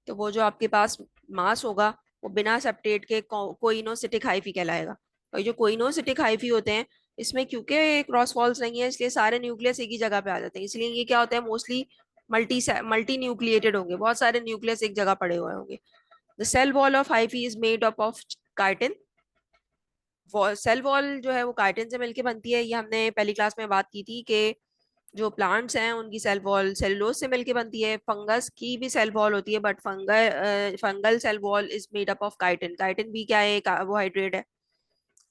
तो वो जो आपके पास मास होगा वो बिना सेप्टेट के कोइनोसिटिक हाइफी कहलाएगा। और जो कोइनोसिटिक हाइफी होते हैं, इसमें क्योंकि क्रॉस वॉल्स नहीं है, इसलिए सारे न्यूक्लियस एक ही जगह पे आ जाते हैं। इसलिए ये क्या होता है, मोस्टली मल्टी मल्टी न्यूक्लिएटेड होंगे, बहुत सारे न्यूक्लियस एक जगह पड़े हुए होंगे। The cell wall of hyphae is made up of chitin. Cell wall जो है वो काइटिन से मिलके बनती है। ये हमने पहली क्लास में बात की थी कि जो प्लांट्स हैं उनकी सेल वॉल सेलुलोज से मिलके बनती है। फंगस की भी सेल वॉल होती है, but fungal cell wall is made up of chitin. Chitin भी क्या है, कार्बोहाइड्रेट है,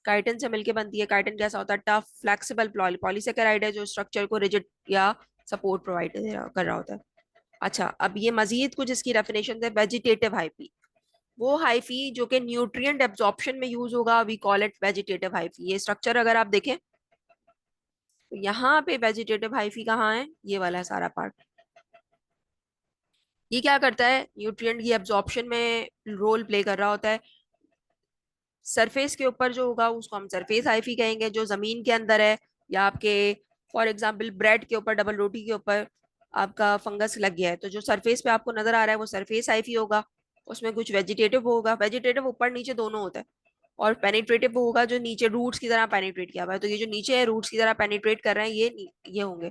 काइटिन से मिलके बनती है। काइटिन कैसा होता है, टफ फ्लेक्सिबल पॉलीसेकेराइड है, जो स्ट्रक्चर को रिजिड या सपोर्ट प्रोवाइड कर रहा होता है। अच्छा, अब ये मजीद कुछ इसकी डेफिनेशन है। वेजिटेटिव हाइफी, वो हाइफी जो कि न्यूट्रिएंट एब्जॉर्प्शन में यूज होगा, we call it vegetative hyphae. ये स्ट्रक्चर अगर आप देखें तो यहाँ पे वेजिटेटिव हाइफी कहाँ है, ये वाला है सारा पार्ट। ये क्या करता है, न्यूट्रिएंट की एब्जॉर्प्शन में रोल प्ले कर रहा होता है। सरफेस के ऊपर जो होगा उसको हम सरफेस हाइफी कहेंगे। जो जमीन के अंदर है, या आपके फॉर एग्जांपल ब्रेड के ऊपर, डबल रोटी के ऊपर आपका फंगस लग गया है, तो जो सरफेस पे आपको नजर आ रहा है वो सरफेस हाइफी होगा। उसमें कुछ वेजिटेटिव होगा, वेजिटेटिव ऊपर नीचे दोनों होता है। और पेनिट्रेटिव होगा जो नीचे रूट्स की तरह पेनिट्रेट किया हुआ है। तो ये जो नीचे है रूट्स की तरह पेनिट्रेट कर रहे हैं, ये होंगे।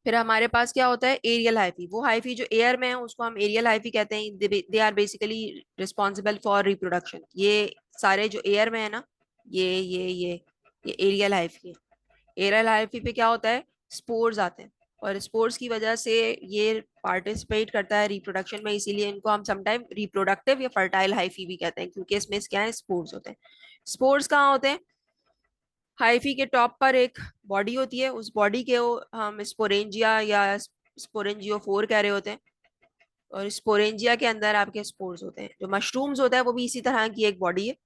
फिर हमारे पास क्या होता है, एरियल हाइफी। वो हाइफी जो एयर में है उसको हम एरियल हाइफी कहते हैं। They are basically responsible for reproduction. ये सारे जो एयर में है ना, ये एरियल हाइफी है। एरियल हाइफी पे क्या होता है, स्पोर्स आते हैं, और स्पोर्स की वजह से ये पार्टिसिपेट करता है रिप्रोडक्शन में। इसीलिए इनको हम समटाइम रिप्रोडक्टिव या फर्टाइल हाइफी भी कहते हैं, क्योंकि इसमें क्या है, स्पोर्स होते हैं। स्पोर्स कहाँ होते हैं, हाइफी के टॉप पर एक बॉडी होती है, उस बॉडी के हम स्पोरेंजिया या स्पोरेंजियोफोर कह रहे होते हैं। और स्पोरेंजिया के अंदर आपके स्पोर्स होते हैं। जो मशरूम्स होता है वो भी इसी तरह की एक बॉडी है,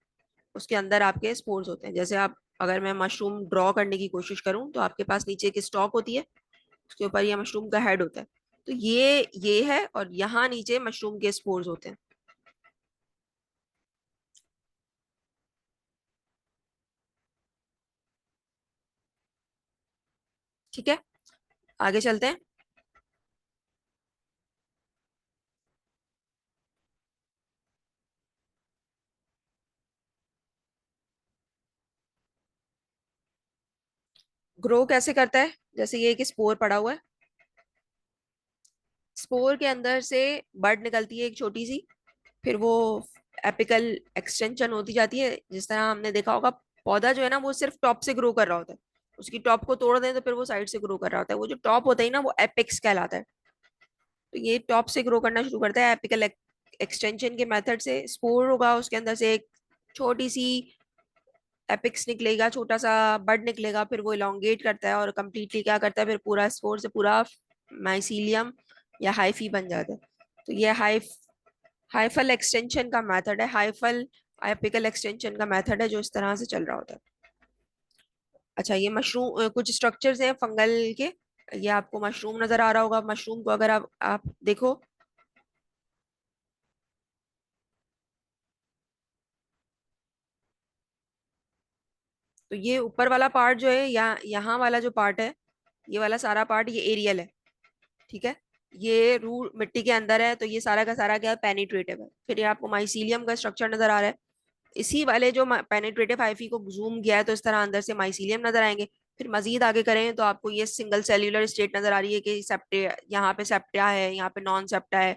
उसके अंदर आपके स्पोर्स होते हैं। जैसे आप, अगर मैं मशरूम ड्रॉ करने की कोशिश करूं तो आपके पास नीचे एक स्टॉक होती है, उसके ऊपर ये मशरूम का हेड होता है। तो ये है, और यहाँ नीचे मशरूम के स्पोर्स होते हैं। ठीक है, आगे चलते हैं। ग्रो कैसे करता है, जैसे ये एक स्पोर पड़ा हुआ है, स्पोर के अंदर से बड निकलती है एक छोटी सी, फिर वो एपिकल एक्सटेंशन होती जाती है। जिस तरह हमने देखा होगा, पौधा जो है ना वो सिर्फ टॉप से ग्रो कर रहा होता है। उसकी टॉप को तोड़ दें तो फिर वो साइड से ग्रो कर रहा होता है। वो जो टॉप होता है ना वो एपेक्स कहलाता है। तो ये टॉप से ग्रो करना शुरू करता है एपिकल एक्सटेंशन के मेथड से। स्पोर होगा, उसके अंदर से एक छोटी सी एपिक्स निकलेगा, छोटा सा बड निकलेगा, फिर वो इलोंगेट करता है और कम्प्लीटली क्या करता है, फिर पूरा स्पोर से पूरा माइसीलियम या हाइफी बन जाता है। तो ये हाइफल एक्सटेंशन का मेथड है, हाइफल एपिकल एक्सटेंशन का मेथड है जो इस तरह से चल रहा होता है। अच्छा, ये मशरूम कुछ स्ट्रक्चर्स हैं फंगल के। ये आपको मशरूम नजर आ रहा होगा, मशरूम को अगर आप देखो तो ये ऊपर वाला पार्ट जो है, यहाँ वाला जो पार्ट है, ये वाला सारा पार्ट ये एरियल है। ठीक है, ये रूट मिट्टी के अंदर है, तो ये सारा का सारा क्या है, पेनिट्रेटिव है। फिर ये आपको माइसीलियम का स्ट्रक्चर नजर आ रहा है। इसी वाले जो पेनिट्रेटिव हाइफी को जूम किया है तो इस तरह अंदर से माइसीलियम नजर आएंगे। फिर मजीद आगे करें तो आपको ये सिंगल सेल्यूलर स्टेट नजर आ रही है कि सेप्टे, यहाँ पे सेप्टा है, यहाँ पे नॉन सेप्टा है।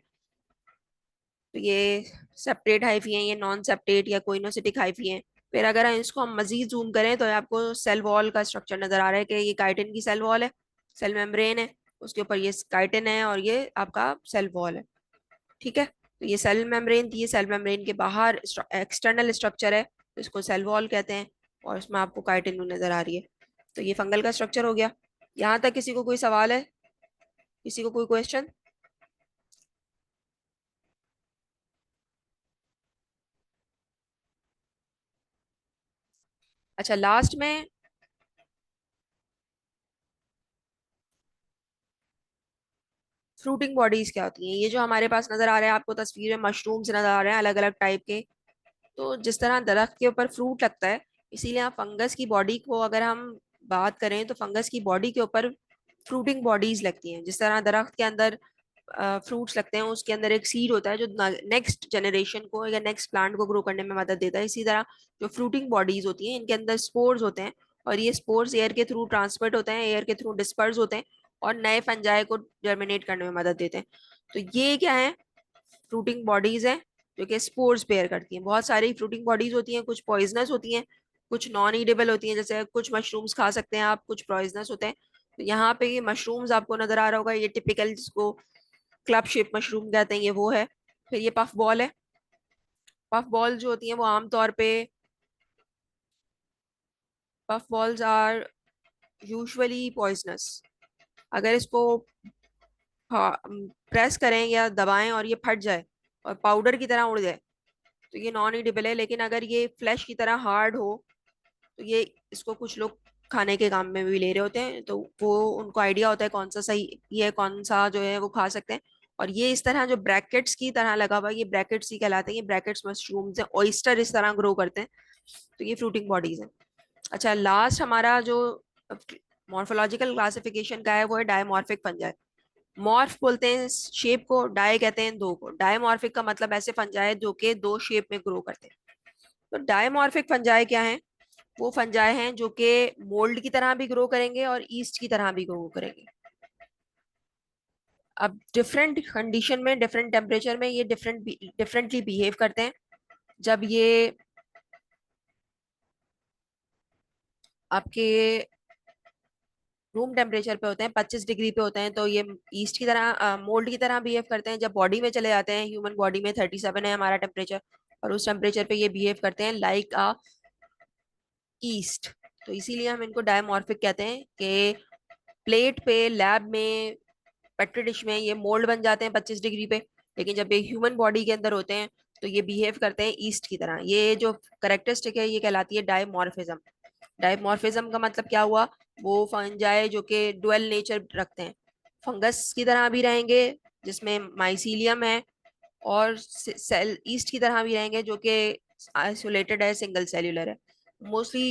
तो ये सेप्टेट हाइफी है, ये नॉन सेप्टेट या कोइनोसिटिक हाइफी है। फिर अगर इसको हम मजीद जूम करें तो आपको सेल वॉल का स्ट्रक्चर नजर आ रहा है कि ये काइटिन की सेल वॉल है, सेल मेम्ब्रेन है, उसके ऊपर ये काइटिन है और ये आपका सेल वॉल है। ठीक है, तो ये सेल मेम्ब्रेन थी, ये सेल मेम्ब्रेन के बाहर एक्सटर्नल स्ट्रक्चर है, तो इसको सेल वॉल कहते हैं। और इसमें आपको काइटिन नजर आ रही है। तो ये फंगल का स्ट्रक्चर हो गया। यहाँ तक किसी को कोई सवाल है, किसी को कोई क्वेश्चन? अच्छा, लास्ट में फ्रूटिंग बॉडीज क्या होती हैं। ये जो हमारे पास नजर आ रहा है आपको तस्वीर में, मशरूम्स नजर आ रहे हैं अलग अलग टाइप के। तो जिस तरह दरख्त के ऊपर फ्रूट लगता है, इसीलिए आप फंगस की बॉडी को अगर हम बात करें तो फंगस की बॉडी के ऊपर फ्रूटिंग बॉडीज लगती हैं। जिस तरह दरख्त के अंदर फ्रूट्स लगते हैं उसके अंदर एक सीड होता है जो नेक्स्ट जनरेशन को या नेक्स्ट प्लांट को ग्रो करने में मदद देता है। इसी तरह जो फ्रूटिंग बॉडीज होती हैं इनके अंदर स्पोर्स होते हैं, और ये स्पोर्स एयर के थ्रू ट्रांसमिट होते हैं, एयर के थ्रू डिस्पर्स होते हैं और नए फंजाई को जर्मिनेट करने में मदद देते हैं। तो ये क्या है, फ्रूटिंग बॉडीज हैं जो कि स्पोर्स बेयर करती हैं। बहुत सारी फ्रूटिंग बॉडीज होती हैं, कुछ पॉइजनस होती हैं, कुछ नॉन ईडेबल होती हैं, जैसे कुछ मशरूम्स खा सकते हैं आप, कुछ पॉइजनस होते हैं। तो यहाँ पे ये मशरूम्स आपको नजर आ रहा होगा, ये टिपिकल जिसको क्लब शेप मशरूम कहते हैं, ये वो है। फिर ये पफ बॉल है। पफ बॉल जो होती हैं वो आमतौर पे, puff balls are usually poisonous. अगर इसको प्रेस करें या दबाएं और ये फट जाए और पाउडर की तरह उड़ जाए तो ये नॉन ईडेबल है। लेकिन अगर ये फ्लैश की तरह हार्ड हो तो ये, इसको कुछ लोग खाने के काम में भी ले रहे होते हैं, तो वो उनको आइडिया होता है कौन सा सही ये कौन सा जो है वो खा सकते हैं। और ये इस तरह जो ब्रैकेट्स की तरह लगा हुआ है, ये ब्रैकेट्स ही कहलाते हैं। ये ब्रैकेट्स मशरूम्स हैं, ऑयस्टर इस तरह ग्रो करते हैं। तो ये फ्रूटिंग बॉडीज हैं। अच्छा, लास्ट हमारा जो मॉर्फोलॉजिकल क्लासिफिकेशन का है वो है डायमॉर्फिक फंजाई। मॉर्फ बोलते हैं शेप को, डाई कहते हैं दो को। डायमॉर्फिक का मतलब ऐसे फंजाई जो कि दो शेप में ग्रो करते हैं। तो डायमॉर्फिक फंजाई क्या है, वो फंजाई हैं जो कि मोल्ड की तरह भी ग्रो करेंगे और ईस्ट की तरह भी ग्रो करेंगे। अब डिफरेंट कंडीशन में, डिफरेंट टेम्परेचर में ये डिफरेंटली बिहेव करते हैं। जब ये आपके रूम टेम्परेचर पे होते हैं, 25 डिग्री पे होते हैं, तो ये ईस्ट की तरह, मोल्ड की तरह बिहेव करते हैं। जब बॉडी में चले जाते हैं, ह्यूमन बॉडी में 37 है हमारा टेम्परेचर, और उस टेम्परेचर पे ये बिहेव करते हैं लाइक अ ईस्ट। तो इसीलिए हम इनको डायमॉर्फिक कहते हैं कि प्लेट पे, लैब में, पेट्री डिश में ये मोल्ड बन जाते हैं 25 डिग्री पे, लेकिन जब ये ह्यूमन बॉडी के अंदर होते हैं तो ये बिहेव करते हैं ईस्ट की तरह। ये जो करेक्टरिस्टिक है ये कहलाती है डायमॉर्फिज्म। डायमॉर्फिज्म का मतलब क्या हुआ, वो फंजाई जो कि डुअल नेचर रखते हैं, फंगस की तरह भी रहेंगे जिसमें माइसीलियम है, और सेल ईस्ट की तरह भी रहेंगे जो कि आइसोलेटेड है, सिंगल सेल्यूलर है। मोस्टली